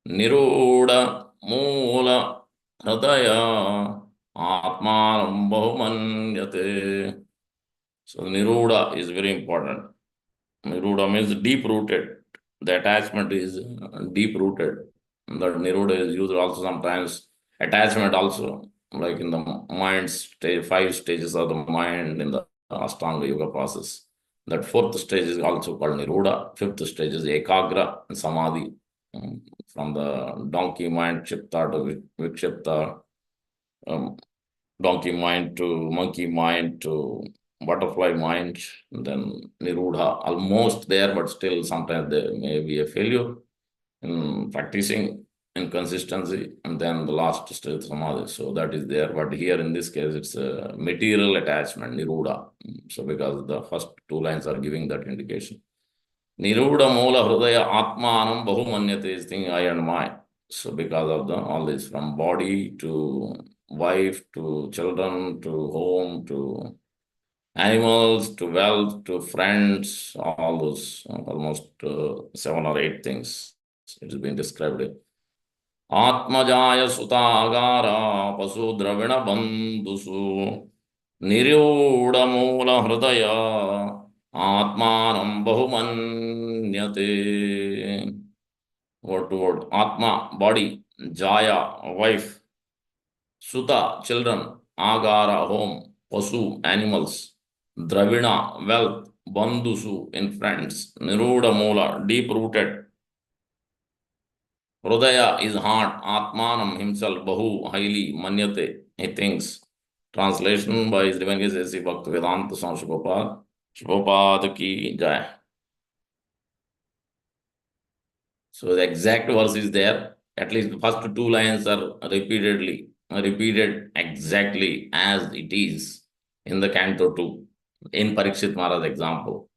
Niruda Moola Hridaya Atmanam Bahumanyate. So Niruda is very important. Niruda means deep rooted. The attachment is deep rooted. That Niruda is used also sometimes. Attachment also, like in the mind stage, 5 stages of the mind in the Ashtanga Yoga process. That fourth stage is also called Niruda. Fifth stage is Ekagra and Samadhi. From the donkey mind, Chipta to Vikshipta, um, donkey mind to monkey mind to butterfly mind, and then Nirudha, almost there, but still sometimes there may be a failure in practicing inconsistency, and then the last stage Samadhi. So that is there. But here in this case, it's a material attachment, Nirudha. So because the first two lines are giving that indication. Niruda Moola Hridaya Atmanam Bahumanyate is thing I and my. So because of the all this from body to wife to children to home to animals to wealth to friends, all those almost 7 or 8 things. It has been described. Atmajaya Sutagara Pasu Dravina Bandhusu Niruda Moola Hridaya Atmanam Bahumanyate. Word to word. Atma, body. Jaya, wife. Suta, children. Agara, home. Pasu, animals. Dravina, wealth. Bandhusu, in friends. Niruda Moola, deep rooted. Hridaya is heart. Atmanam, himself. Bahu, highly. Manyate, he thinks. Translation by His Divine Grace A.C. Bhaktivedanta Swami Shubhapad. Shubhapad ki jai. So the exact verse is there. At least the first two lines are repeated exactly as it is in the Canto 2. In Parikshit Maharaj example,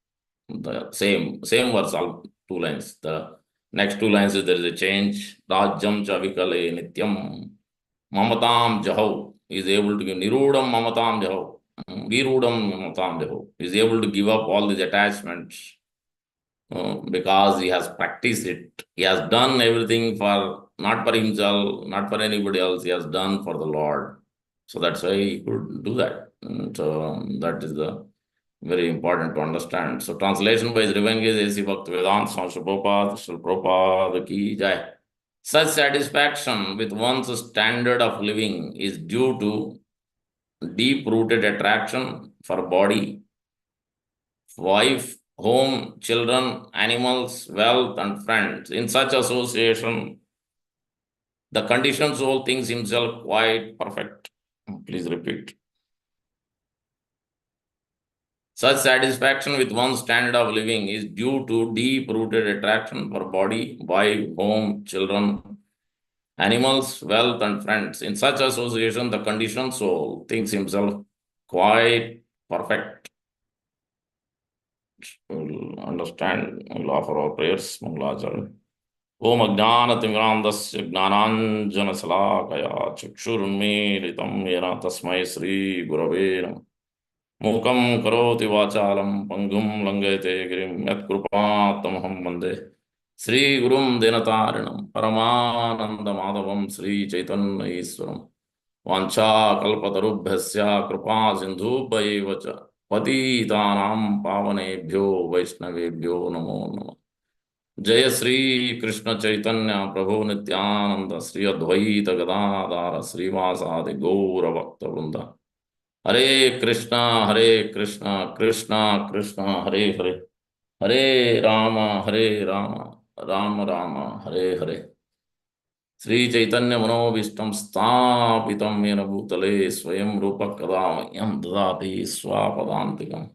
the same verse, all 2 lines. The next 2 lines is there is a change. Rajyam cha vikale nityam mamatam jahau is able to give nirudam mamatam jahau. Virudam mamatam jahau is able to give up all these attachments because he has practiced it. He has done everything for not for himself, not for anybody else. He has done for the Lord. So that's why he could do that. And so that is the very important to understand. So translation by His Divine Grace A.C. Bhaktivedanta Swami Srila Prabhupada ki jai. Such satisfaction with one's standard of living is due to deep-rooted attraction for body, wife, home, children, animals, wealth, and friends. In such association, the conditioned soul thinks himself quite perfect. Please repeat. Such satisfaction with one's standard of living is due to deep-rooted attraction for body, wife, home, children, animals, wealth, and friends. In such association, the conditioned soul thinks himself quite perfect. We'll understand, we'll offer our prayers. Mangalacharya. ओम अज्ञानतिमिरान्धस्य ज्ञानाञ्जनशलाकया चक्षुरुन्मीलितं येन तस्मै श्रीगुरवे नमः। मूकं करोति वाचालं पङ्गुं लङ्घयते गिरिं यत्कृपातमहं वन्दे श्रीगुरुं दीनतारिणं परमानन्दमाधवं श्रीचैतन्यईश्वरं। वाञ्छाकल्पतरुभ्यश्च कृपा सिन्धुभ्यैव च पतितानां पावनेभ्यो वैष्णवेभ्यो नमो नमः। जय श्री कृष्ण चैतन्य प्रभु नित्यानंद श्री अद्वैत गदाधर श्रीवासादि गौर भक्त वृंद। हरे कृष्णा कृष्णा कृष्णा हरे हरे, हरे राम राम राम हरे हरे। श्री चैतन्य मनोभीष्टं स्थापितं येन भूतले स्वयं रूप कदा मह्यं ददाति स्वापदान्तिकम्।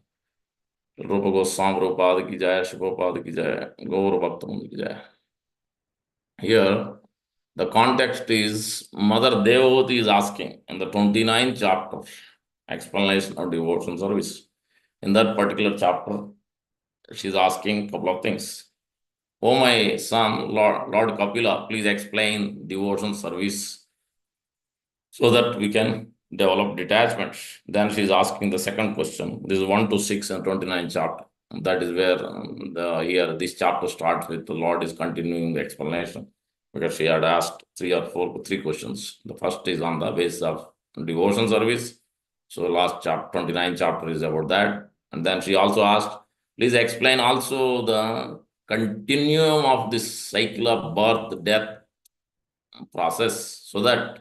रूप गोस्वामी रूपाद की जय, शिवोपाद की जय, गौर भक्त की जय। Here, the context is Mother Devavati is asking in the 29th chapter, explanation of devotion service. In that particular chapter, she is asking a couple of things. Oh my son, Lord Kapila, please explain devotion service so that we can develop detachment. Then she is asking the second question. This is 1 to 6 and 29th chapter. That is where here this chapter starts with the Lord is continuing the explanation. because she had asked three questions. The first is on the basis of devotion service. So last chapter, 29 chapter is about that. And then she also asked, please explain also the continuum of this cycle of birth, death process, so that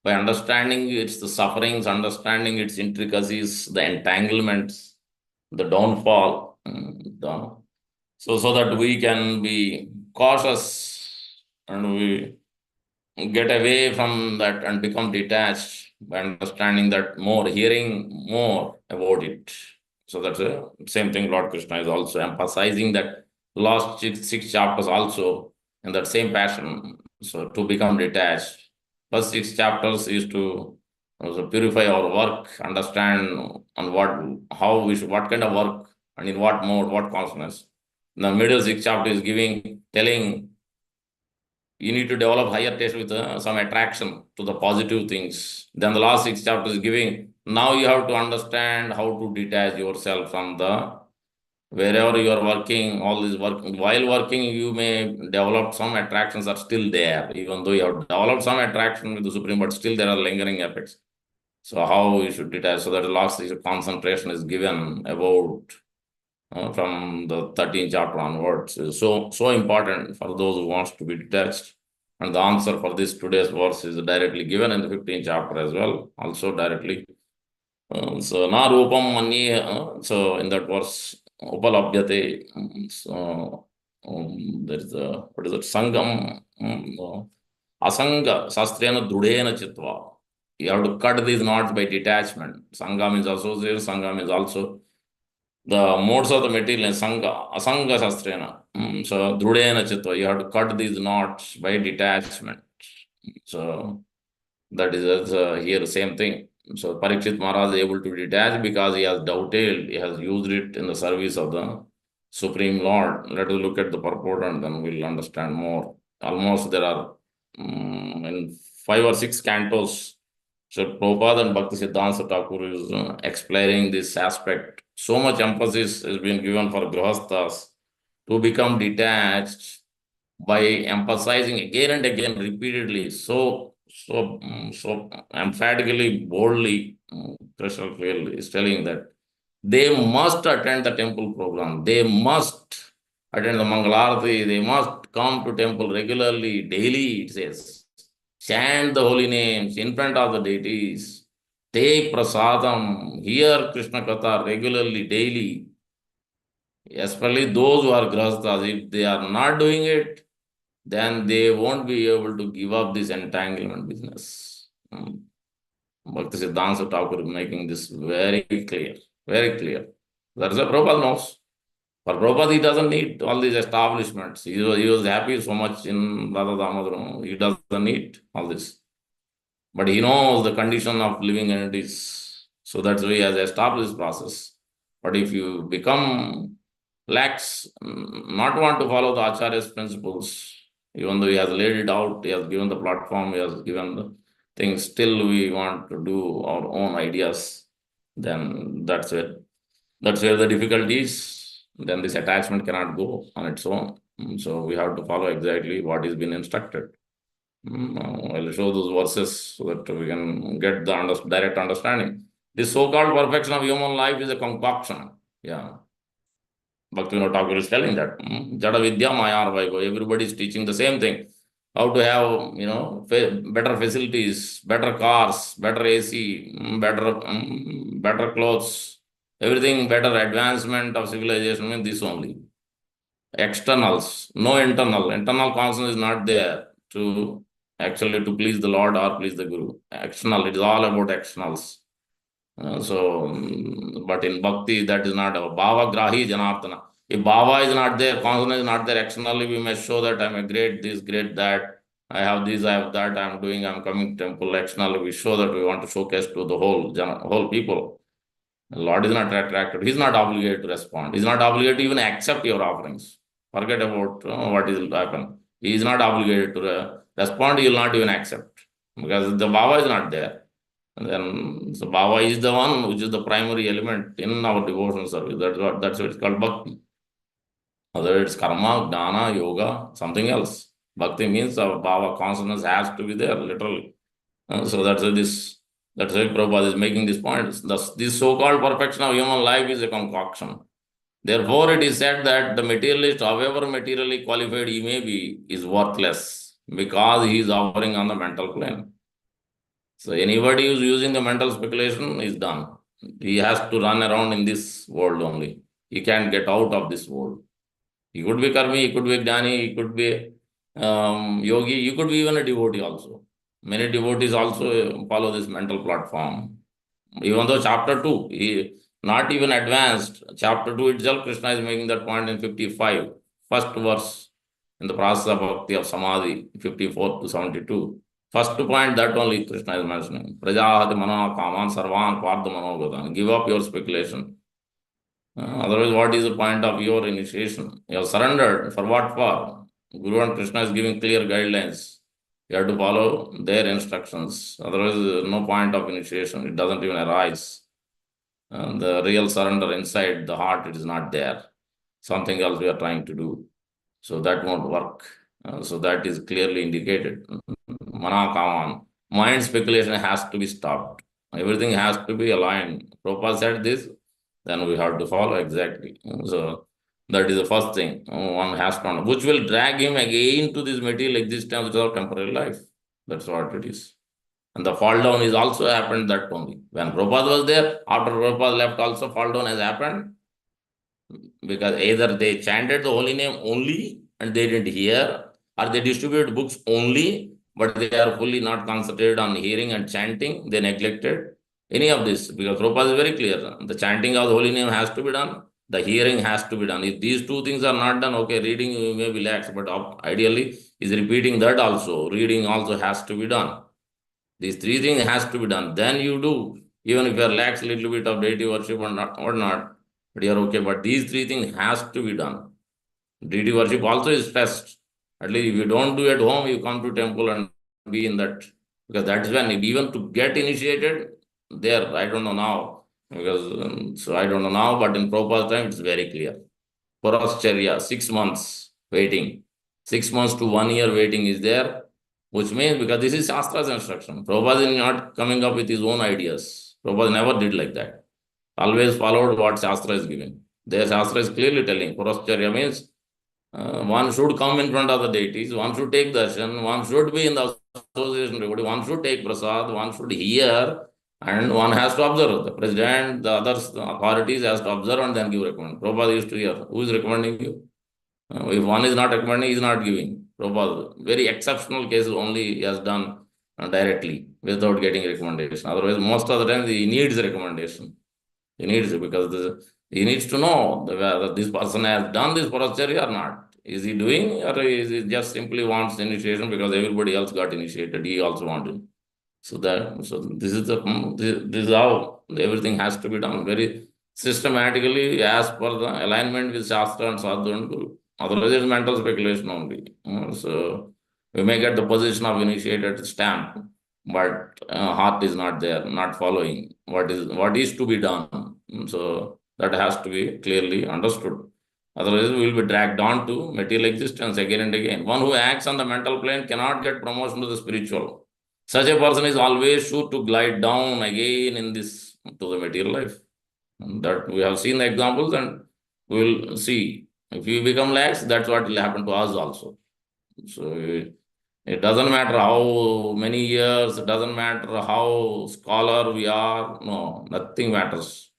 by understanding its the sufferings, understanding its intricacies, the entanglements, the downfall, so that we can be cautious and we get away from that and become detached by understanding that more, hearing more about it. So that's the same thing Lord Krishna is also emphasizing that last six chapters also in that same passion. So to become detached. First six chapters is to also purify our work, understand on how we should, what kind of work and in what mode, what consciousness. The middle six chapter is telling you need to develop higher taste with some attraction to the positive things. Then the last six chapters is giving. Now you have to understand how to detach yourself from the wherever you are working, all this work. While working, you may develop some attractions are still there, even though you have developed some attraction with the Supreme, but still there are lingering effects. So how you should detach? So that the last concentration is given about from the 13th chapter onwards is so important for those who wants to be detached. And the answer for this today's verse is directly given in the 15th chapter as well, also directly. So na rupam manye, so in that verse, upalabhyate. So there is a, what is it, sangam, asanga, sastrena drudena chitva. You have to cut these knots by detachment. Sangam is associated, sangam is also the modes of the material in Sangha, Asanga Shastrena. So, Drudena Chitta, you have to cut these knots by detachment. So, that is here the same thing. So, Parikshit Maharaj is able to detach because he has doubted, he has used it in the service of the Supreme Lord. Let us look at the purport and then we'll understand more. Almost there are in 5 or 6 cantos. So Prabhupada and Bhakti Siddhanta Thakur is explaining this aspect. So much emphasis has been given for grihasthas to become detached by emphasizing again and again repeatedly, so emphatically, boldly, Krishna clearly is telling that they must attend the temple program. They must attend the Mangalarti. They must come to temple regularly, daily, it says. Chant the holy names in front of the deities. Take prasadam. Hear Krishna Katha regularly, daily. Especially those who are grahasthas. If they are not doing it, then they won't be able to give up this entanglement business. Bhakti Siddhanta Thakur is making this very clear, very clear. That's what Prabhupada knows. For Prabhupada, he doesn't need all these establishments. He was happy so much in Radha Damodaram. He doesn't need all this. But he knows the condition of living entities. So that's why he has established this process. But if you become lax, not want to follow the Acharya's principles, even though he has laid it out, he has given the platform, he has given the things, still we want to do our own ideas, then that's where the difficulty is. Then this attachment cannot go on its own. So we have to follow exactly what is being instructed. I'll show those verses so that we can get the direct understanding. This so-called perfection of human life is a concoction. Yeah. Bhaktivinoda Thakur is telling that. Jada Vidya Mayar Vaibhav. Everybody is teaching the same thing. How to have, better facilities, better cars, better AC, better clothes, everything better advancement of civilization means this only. Externals, no internal. Internal consciousness is not there to actually to please the Lord or please the Guru. External, it is all about externals. But in bhakti, that is not a bhava grahi janardana. If bhava is not there, consciousness is not there, externally we may show that I'm a great this, great that, I have this, I have that, I'm coming to temple. Externally we show that we want to showcase to the whole people. The Lord is not attracted. He's not obligated to respond. He's not obligated to even accept your offerings. Forget about what will happen. He is not obligated to respond. He will not even accept because the Baba is not there. And then so Baba is the one which is the primary element in our devotional service. That's what it's called bhakti. Whether it's karma, jnana, yoga, something else. Bhakti means our bhava consciousness has to be there, literally. So that's why Prabhupada is making this point. This so-called perfection of human life is a concoction. Therefore, it is said that the materialist, however materially qualified he may be, is worthless because he is hovering on the mental plane. So anybody who is using the mental speculation is done. He has to run around in this world only. He can't get out of this world. He could be karmi, he could be jnani, he could be yogi, he could be even a devotee also. Many devotees also follow this mental platform. Even though chapter 2, not even advanced, chapter 2 itself, Krishna is making that point in 55, first verse in the process of bhakti of samadhi, 54 to 72. First point, that only Krishna is mentioning. Prajahati mana kaman sarvan pardha manogatan. Give up your speculation. Otherwise, what is the point of your initiation? You have surrendered. For what for? Guru and Krishna is giving clear guidelines. You have to follow their instructions. Otherwise, no point of initiation. It doesn't even arise. The real surrender inside the heart, it is not there. Something else we are trying to do. So that won't work. So that is clearly indicated. Mana kaman. Mind speculation has to be stopped. Everything has to be aligned. Prabhupada said this, then we have to follow exactly. So that is the first thing one has to know, which will drag him again to this material existence of temporary life. That's what it is. And the fall down is also happened that only. When Prabhupada was there, after Prabhupada left, also fall down has happened because either they chanted the holy name only and they didn't hear, or they distributed books only, but they are fully not concentrated on hearing and chanting. They neglected any of this because Prabhupada is very clear. The chanting of the holy name has to be done. The hearing has to be done. If these two things are not done, okay, reading you may be lax, but ideally is repeating that also. Reading also has to be done. These three things has to be done. Then you do, even if you are lax a little bit of deity worship or not, but you are okay. But these three things has to be done. Deity worship also is stressed. At least if you don't do at home, you come to temple and be in that. Because that is when, even to get initiated, there, I don't know now. Because, so I don't know now, but in Prabhupada's time, it's very clear. Parascharya, 6 months waiting. 6 months to 1 year waiting is there, which means because this is Shastra's instruction. Prabhupada is not coming up with his own ideas. Prabhupada never did like that. Always followed what Shastra is giving. Their Shastra is clearly telling. Parascharya means one should come in front of the deities, one should take darshan, one should be in the association devotee, one should take prasad, one should hear, and one has to observe. The president, the others, the authorities has to observe and then give recommend. Prabhupada used to hear. Who is recommending you? If one is not recommending, he is not giving. Prabhupada, very exceptional cases only he has done directly without getting recommendation. Otherwise, most of the time he needs recommendation. He needs it because he needs to know whether this person has done this paracharya or not. Is he doing, or is he just simply wants initiation because everybody else got initiated? He also wanted. So this is this is how everything has to be done very systematically as per the alignment with Shastra and Sadhu and Guru. Otherwise, it's mental speculation only. So we may get the position of initiated stamp, but heart is not there, not following what is to be done. So that has to be clearly understood. Otherwise, we will be dragged on to material existence again and again. One who acts on the mental plane cannot get promotion to the spiritual. Such a person is always sure to glide down again in this to the material life. And that we have seen the examples, and we will see. If you become lax, that's what will happen to us also. So it doesn't matter how many years, it doesn't matter how scholar we are, no, nothing matters.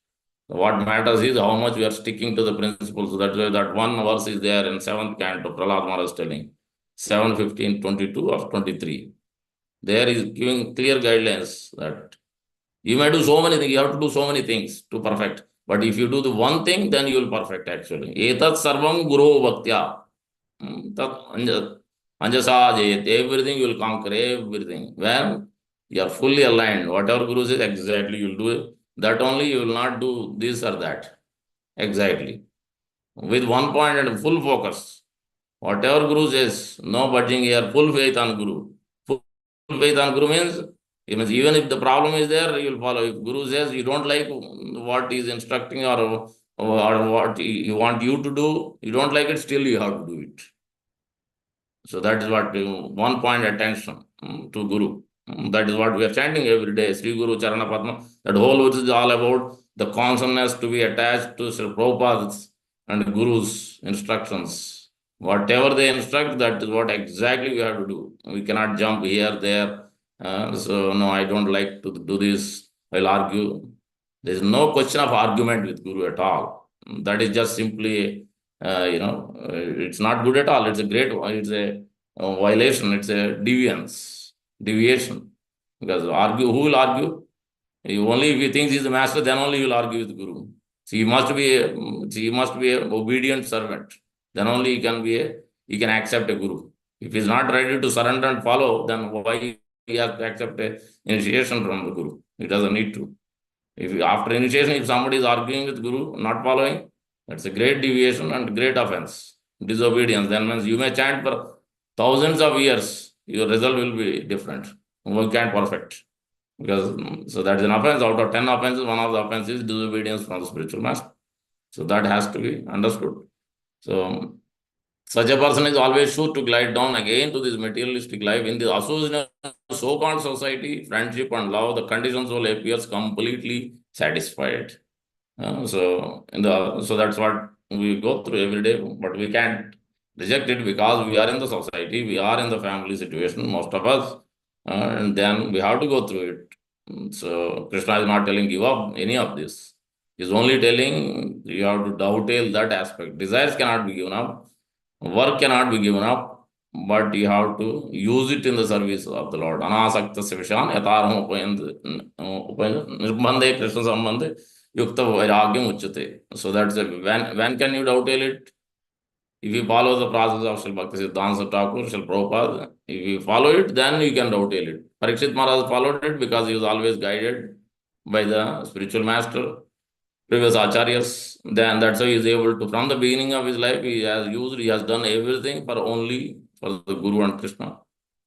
What matters is how much we are sticking to the principles. So that's why that one verse is there in seventh canto, Prahlad Maharaj is telling, 7:15:22 or 23. There is giving clear guidelines that you may do so many things, you have to do so many things to perfect. But if you do the one thing, then you will perfect actually. Etat sarvam guru bhaktya. Anjasa jayat. Everything you will conquer, everything. When you are fully aligned, whatever Guru says, exactly you will do it. That only you will not do this or that. Exactly. With one point and full focus. Whatever Guru says, no budging here, full faith on Guru. Full faith on Guru means, it means even if the problem is there, you will follow. If Guru says you don't like what he is instructing or what he want you to do, you don't like it, still you have to do it. So that is what one point attention to Guru. That is what we are chanting every day. Sri Guru Charana Padma. That whole verse is all about the consciousness to be attached to Sri Prabhupada's and Guru's instructions. Whatever they instruct, that is what exactly we have to do. We cannot jump here, there. So no, I don't like to do this. I'll argue. There is no question of argument with Guru at all. That is just simply it's not good at all. It's a violation. It's a deviation. Because argue, who will argue? Only if he thinks he's the master, then only he will argue with Guru. So he must be a obedient servant. Then only he can accept a Guru. If he's not ready to surrender and follow, then why he has to accept a initiation from the Guru? He doesn't need to. If after initiation, if somebody is arguing with Guru, not following, that's a great deviation and great offense. Disobedience. Then means you may chant for thousands of years, your result will be different. One can't perfect. Because so that is an offense. Out of 10 offenses, one of the offenses is disobedience from the spiritual master. So that has to be understood. So such a person is always sure to glide down again to this materialistic life. In the association so-called society, friendship and love, the conditions will appears completely satisfied. So that's what we go through every day, but we can't reject it because we are in the society, we are in the family situation, most of us, and then we have to go through it. So Krishna is not telling give up any of this. He's only telling you have to dovetail that aspect. Desires cannot be given up, work cannot be given up, but you have to use it in the service of the Lord. Anasaktasya vishan yatarham nirbandhe Krishna sambandhe yukta vairagyam uchyate. So that's it. When can you dovetail it? If you follow the process of Sri Bhakti Siddhanta Thakur, Sri Prabhupada, if you follow it, then you can dovetail it. Parikshit Maharaj followed it because he was always guided by the spiritual master, previous acharyas. Then that's how he is able to, from the beginning of his life, he has done everything only for the Guru and Krishna.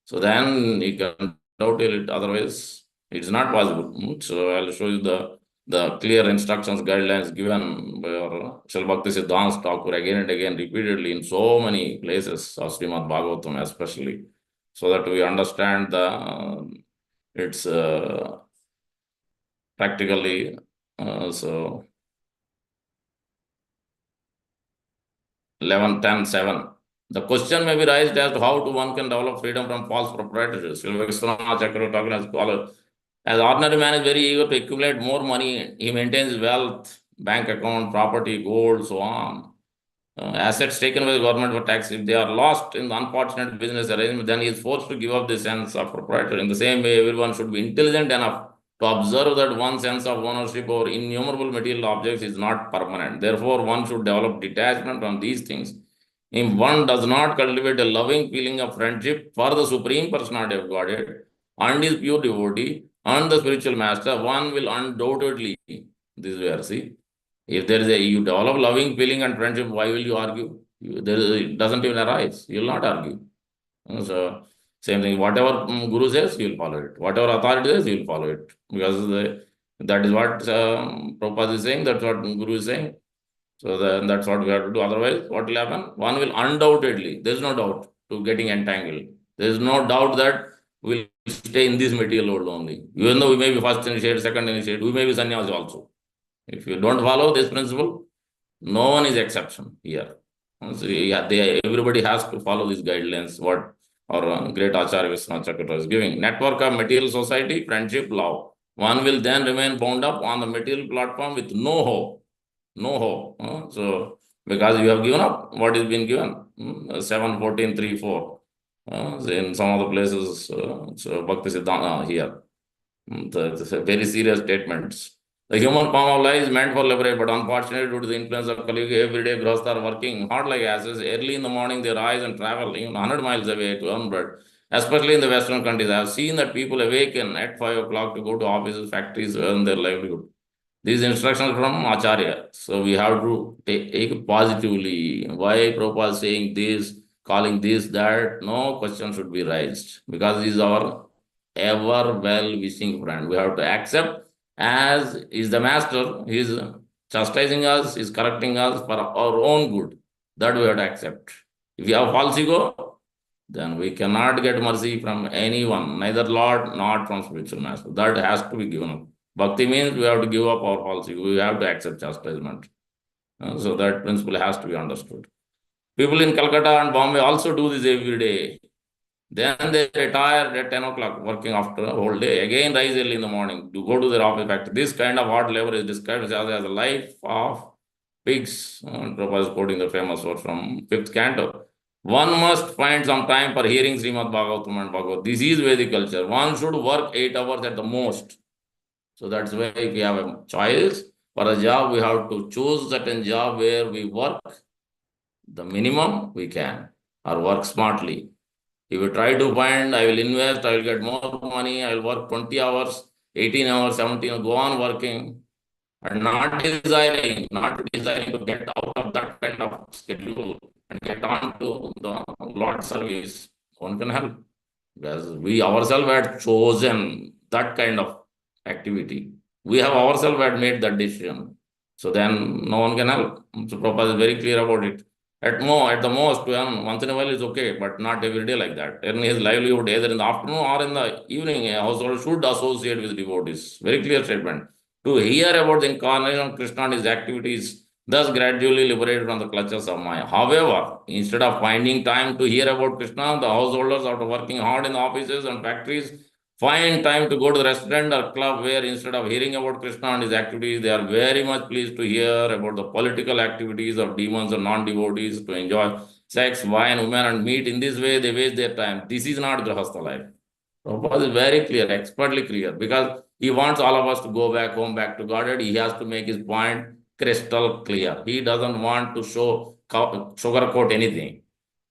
So then he can dovetail it. Otherwise, it's not possible. So I'll show you the clear instructions, guidelines given by our Sri Bhakti Siddhanta Thakur again and again, repeatedly in so many places of Srimad Bhagavatam, especially, so that we understand it's practically. So 11:10:7. The question may be raised as to how one can develop freedom from false proprietorship. As ordinary man is very eager to accumulate more money, he maintains wealth, bank account, property, gold, so on. Assets taken by the government for tax, if they are lost in the unfortunate business arrangement, then he is forced to give up the sense of proprietorship. In the same way, everyone should be intelligent enough to observe that one sense of ownership over innumerable material objects is not permanent. Therefore, one should develop detachment from these things. If one does not cultivate a loving feeling of friendship for the Supreme Personality of Godhead and his pure devotee and the spiritual master, one will undoubtedly, this is where, see, if there is you develop loving feeling and friendship, why will you argue? It doesn't even arise. You will not argue. So, same thing. Whatever Guru says, you will follow it. Whatever authority says, you will follow it. Because that is what Prabhupada is saying. That's what Guru is saying. So that's what we have to do. Otherwise, what will happen? One will undoubtedly, there is no doubt to getting entangled. There is no doubt that we will stay in this material world only. Even though we may be first initiate, second initiate, we may be sannyasi also. If you don't follow this principle, no one is exception here. So everybody has to follow these guidelines, what our great Acharya Vishwanath Chakravarti is giving. Network of material society, friendship, love. One will then remain bound up on the material platform with no hope. No hope. So, because you have given up what is been given. 7, 14, 3, 4. In some of the places, so Bhakti Siddhanta here. The very serious statements. The human form of life is meant for liberation, but unfortunately, due to the influence of Kali Yuga, every day grahasthas are working hard like asses. Early in the morning, they rise and travel even 100 miles away to earn bread. Especially in the Western countries, I have seen that people awaken at 5 o'clock to go to offices, factories, to earn their livelihood. These instructions from Acharya. So we have to take it positively. Why Prabhupada is saying this, calling this, that? No question should be raised. Because he is our ever well-wishing friend. We have to accept as is the master. He is chastising us, he is correcting us for our own good. That we have to accept. If you have false ego, then we cannot get mercy from anyone, neither Lord nor from spiritual master. That has to be given up. Bhakti means we have to give up our policy. We have to accept chastisement. So that principle has to be understood. People in Calcutta and Bombay also do this every day. Then they retire at 10 o'clock, working after a whole day. Again, rise early in the morning to go to their office factory. This kind of hard labor is described as a life of pigs. Prabhupada is quoting the famous word from fifth canto. One must find some time for hearing Srimad Bhagavatam and Bhagavad. This is Vedic culture. One should work 8 hours at the most. So that's why if we have a choice for a job, we have to choose certain job where we work the minimum we can or work smartly. If you try to find, I will invest, I will get more money, I will work 20 hours, 18 hours, 17, go on working, and not desiring to get out of that kind of schedule and get on to the Lord service. One can help. Because we ourselves had chosen that kind of activity. We have ourselves had made that decision. So then no one can help. So Prabhupada is very clear about it. At the most, once in a while is okay, but not every day like that. Earn his livelihood either in the afternoon or in the evening. A household should associate with devotees. Very clear statement. To hear about the incarnation of Krishna and his activities, thus gradually liberated from the clutches of Maya. However, instead of finding time to hear about Krishna, the householders, after working hard in the offices and factories, find time to go to the restaurant or club where instead of hearing about Krishna and his activities, they are very much pleased to hear about the political activities of demons and non-devotees, to enjoy sex, wine, women, and meat. In this way, they waste their time. This is not Grahastha life. Prabhupada is very clear, expertly clear, because he wants all of us to go back home, back to Godhead. He has to make his point crystal clear. He doesn't want to sugarcoat anything.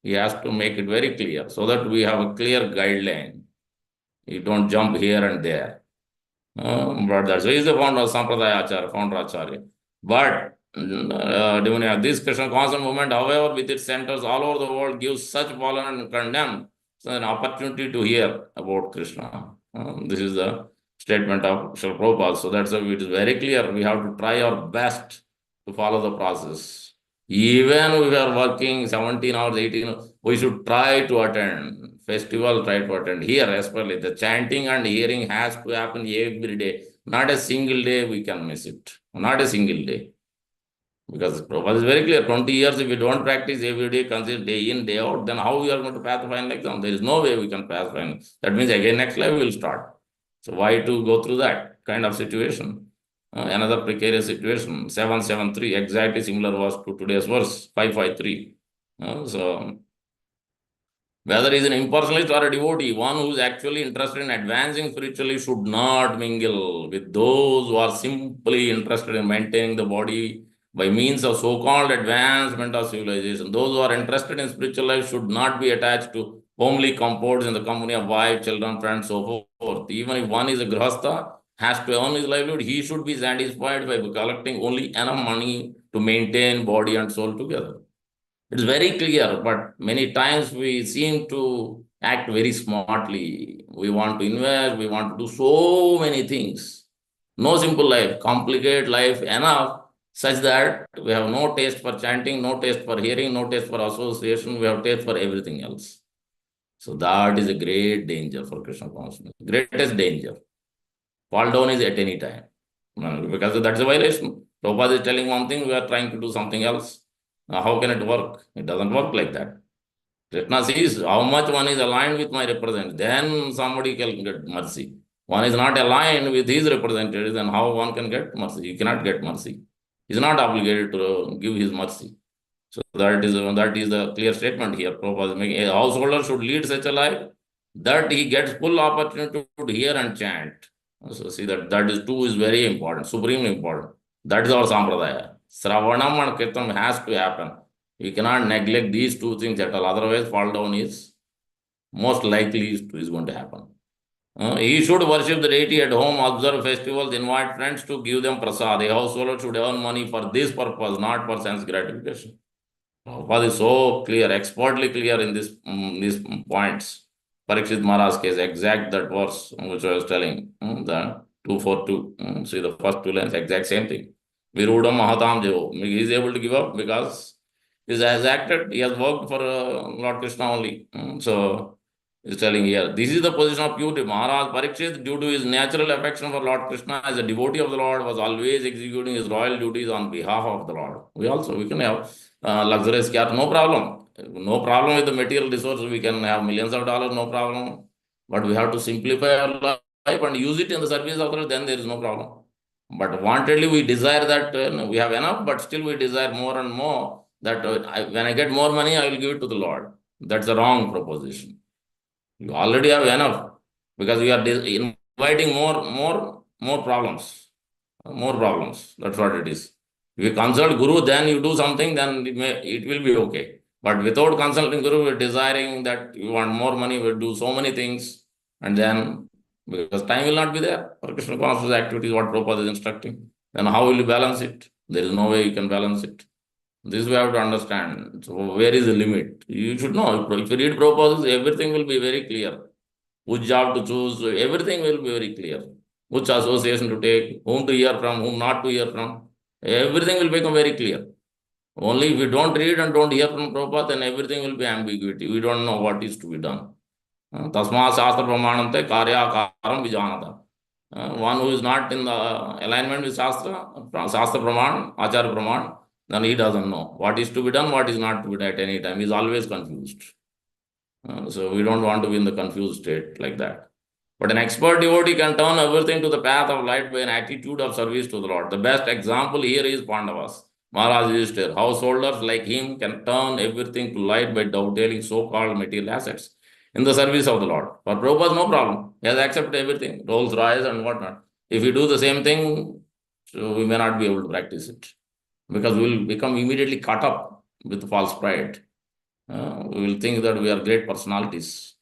He has to make it very clear so that we have a clear guideline. You don't jump here and there. But that's why he's the founder of Sampradaya Acharya, founder Acharya. But this Krishna constant movement, however, with its centers all over the world, gives such fallen and condemned an opportunity to hear about Krishna. This is the statement of Srila Prabhupada. So that's why it is very clear. We have to try our best to follow the process. Even if we are working 17 hours, 18 hours, we should try to attend festival, try to attend. Here, especially, the chanting and hearing has to happen every day. Not a single day we can miss it. Not a single day. Because Prabhupada is very clear, 20 years, if we don't practice every day, consider day in, day out, then how we are going to pass the final exam? There is no way we can pass final. That means again next life we will start. So why to go through that kind of situation? Another precarious situation, 773, exactly similar verse to today's verse, 553. So whether he is an impersonalist or a devotee, one who is actually interested in advancing spiritually should not mingle with those who are simply interested in maintaining the body by means of so-called advancement of civilization. Those who are interested in spiritual life should not be attached to homely comforts in the company of wife, children, friends, so forth. Even if one is a grihastha, has to earn his livelihood, he should be satisfied by collecting only enough money to maintain body and soul together. It's very clear, but many times we seem to act very smartly. We want to invest, we want to do so many things. No simple life, complicate life enough such that we have no taste for chanting, no taste for hearing, no taste for association, we have taste for everything else. So that is a great danger for Krishna consciousness. Greatest danger. Fall down is at any time. Because that's a violation. Prabhupada is telling one thing, we are trying to do something else. Now, how can it work? It doesn't work like that. Krishna sees how much one is aligned with my representative, then somebody can get mercy. One is not aligned with his representatives, then how one can get mercy? He cannot get mercy. He is not obligated to give his mercy. So that is the clear statement here. Prabhupada is making. A householder should lead such a life that he gets full opportunity to hear and chant. So see that is too is very important, supremely important. That is our sampradaya. Sravanam and Kirtanam has to happen. We cannot neglect these two things at all. Otherwise, fall down is most likely is going to happen. He should worship the deity at home, observe festivals, invite friends to give them prasad. A householder should earn money for this purpose, not for sense gratification. Prabhupada is so clear, expertly clear in these points. Parikshit Maharaj case, exact that verse which I was telling, the 242. See the first two lines, exact same thing. Virudam Mahatam Jevo. He is able to give up because He has acted, he has worked for Lord Krishna only. So he's telling here, this is the position of purity. Maharaj Parikshit, due to his natural affection for Lord Krishna as a devotee of the Lord, was always executing his royal duties on behalf of the Lord. We can have luxurious car, no problem. No problem with the material resources. We can have millions of dollars, no problem. But we have to simplify our life and use it in the service of the Lord, then there is no problem. But wantedly we desire that we have enough, but still we desire more and more. That when I get more money, I will give it to the Lord. That's a wrong proposition. You already have enough because you are inviting more problems, more problems. That's what it is. If you consult Guru, then you do something, then it will be okay. But without consulting Guru, we're desiring that you want more money, we'll do so many things, and then because time will not be there for Krishna conscious activities, what Prabhupada is instructing, then how will you balance it? There is no way you can balance it. This we have to understand. So where is the limit? You should know. If you read Prabhupada, everything will be very clear. Which job to choose, everything will be very clear. Which association to take, whom to hear from, whom not to hear from. Everything will become very clear. Only if we don't read and don't hear from Prabhupada, then everything will be ambiguity. We don't know what is to be done. Tasma Shastra Pramanante Karyakaram Vijanata. One who is not in the alignment with Shastra Praman, Acharya Praman, then he doesn't know what is to be done, what is not to be done at any time. He is always confused. So we don't want to be in the confused state like that. But an expert devotee can turn everything to the path of light by an attitude of service to the Lord. The best example here is Pandavas. Maharaj Yudhishthira. Householders like him can turn everything to light by dovetailing so-called material assets in the service of the Lord. For Prabhupada, no problem. He has accepted everything, Rolls Royce and whatnot. If we do the same thing, so we may not be able to practice it because we will become immediately caught up with false pride. We will think that we are great personalities.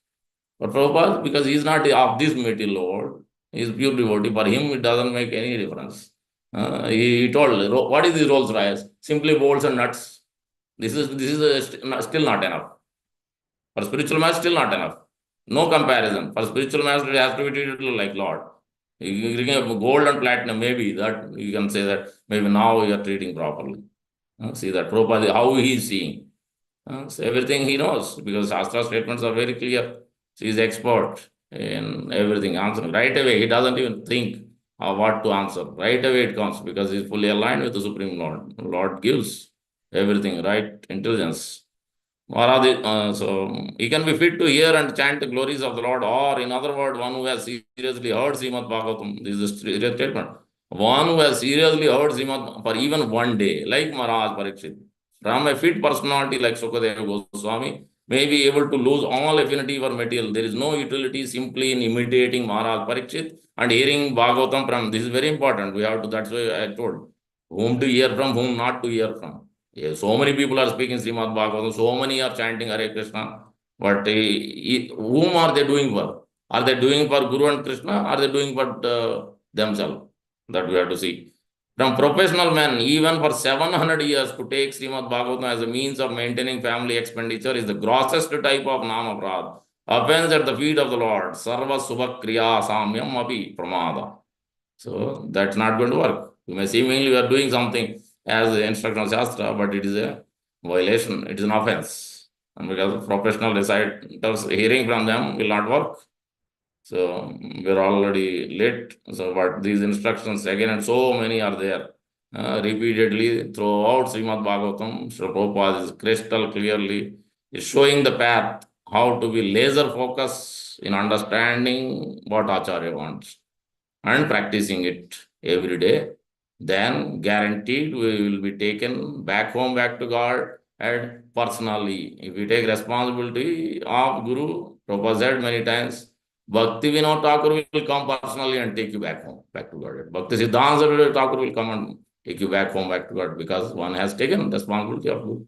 But Prabhupada, because he is not of this material world, he is pure devotee. For him, it doesn't make any difference. He told, what is this Rolls Royce? Simply bolts and nuts. This is still not enough. For spiritual master, still not enough. No comparison. For spiritual master, it has to be treated like Lord. You give gold and platinum, maybe that you can say that maybe now you are treating properly. See that Prabhupada, how he is seeing. So everything he knows because Shastra statements are very clear. He is expert in everything, answering right away. He doesn't even think of what to answer. Right away it comes because he is fully aligned with the Supreme Lord. The Lord gives everything right intelligence. So he can be fit to hear and chant the glories of the Lord, or in other words, one who has seriously heard Srimad Bhagavatam. This is a serious statement. One who has seriously heard Srimad for even one day, like Maharaj Parikshit, from a fit personality like Sukadeva Goswami, may be able to lose all affinity for material. There is no utility simply in imitating Maharaj Parikshit and hearing Bhagavatam from. This is very important. We have to, that's why I told whom to hear from, whom not to hear from. Yeah, so many people are speaking Srimad Bhagavatam, so many are chanting Hare Krishna. But whom are they doing for? Are they doing for Guru and Krishna? Are they doing for themselves? That we have to see. From professional men, even for 700 years, to take Srimad Bhagavatam as a means of maintaining family expenditure is the grossest type of nama prad. Offense at the feet of the Lord. Sarva subha kriya samyam api pramada. So that's not going to work. You may seemingly we are doing something as the instructional shastra, but it is a violation, it is an offense. And because professional reciters hearing from them will not work. So we're already late. So but these instructions again and so many are there. Repeatedly throughout Srimad Bhagavatam, Sri Prabhupada is crystal clearly is showing the path, how to be laser focused in understanding what Acharya wants and practicing it every day, then guaranteed we will be taken back home, back to God, and personally. If we take responsibility of Guru, Prabhupada said many times, Bhakti Vinod Thakur will come personally and take you back home, back to God. Bhakti Siddhanta Saraswati Thakur will come and take you back home, back to God, because one has taken responsibility of Guru.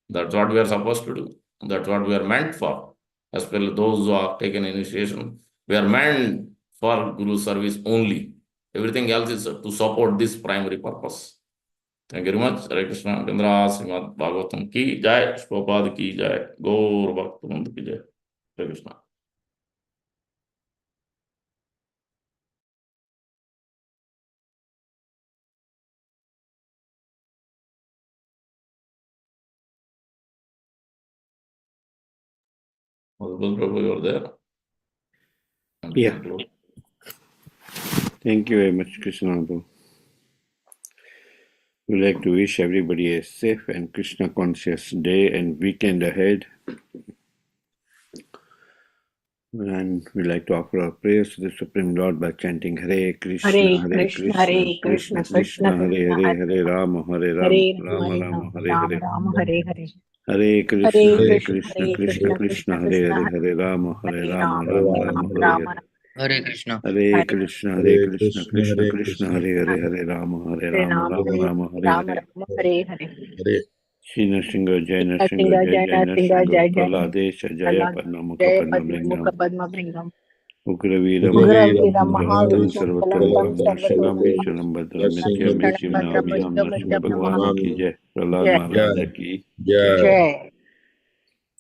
That's what we are supposed to do. That's what we are meant for. Especially those who have taken initiation. We are meant for Guru service only. Everything else is to support this primary purpose. Thank you very much. Hare Krishna. Indra Srimad Bhagavatam ki jai. Prabhupada ki jai. Gaur Bhakta ki jai. Hare Krishna. Madhubal Prabhu, you're there? And we Yeah. can close. Thank you very much, Krishnananda. We'd like to wish everybody a safe and Krishna conscious day and weekend ahead. And we'd like to offer our prayers to the Supreme Lord by chanting Hare Krishna, Hare Krishna, Krishna Krishna, Hare Hare, Hare Rama, Rama Rama, Hare Hare. Hare Hare. Hare Krishna, Hare Krishna, Krishna, Krishna Krishna, Hare Hare, Hare Rama, Rama, Rama, Hare Hare. Hare Krishna. Hare Krishna, Hare Krishna, Krishna Hare Krishna, Krishna, Hare Hare, Hare Rama, Rama, Rama, Hare Hare. Hare Hare. Hare Shri Nrsimha, Jai Jai Nrsimha, Jai Jai Nrsimha, Nrsimha, Jai Jai Praladesha, Jaya Prahlad, Padmamukha Jai Padmabhringam, Padmamukha Padmabhringam, Ugraveera Ugraveera Ugraveera Mahavikruntam Mahavishnu Mahavishnu Sarvatottam Sarvatotam Darshanam Sarvatotam Vishwaram Bhadram Nityam Darshanam Nityam Bhadram Nabhyam Nitya Nrsimha Bhadram Bhagwan Namaha. ki Jai, Prahlad Jai Maharaj ki Jai. Jai. Jai.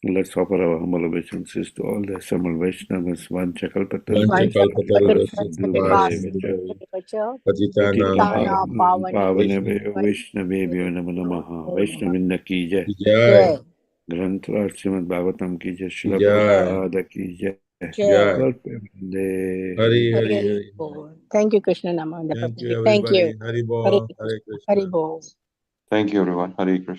Let's offer our humble obeisances to all the assembled Vaishnavas, Vanchakalpatarubhasya Vanchakalpatarubhasya Patitanam Tana Pavanebhyo Vaishnavim Vaishnavebhyo Namo Namaha Vaishnavinda ki Jai. Jai. ग्रंथ और श्रीमद् भागवतम की जय, Srila Jai. Prabhupada की जय, Jai. Vande Hari Hari Hari Hari. Bol. Thank you, Krishna Namanda Thank you Prabhuji. Thank you. everybody. Hari Hare Bol. Hare Krishna. Krishna. Hari Bol. Thank you, everyone. Hare Krishna.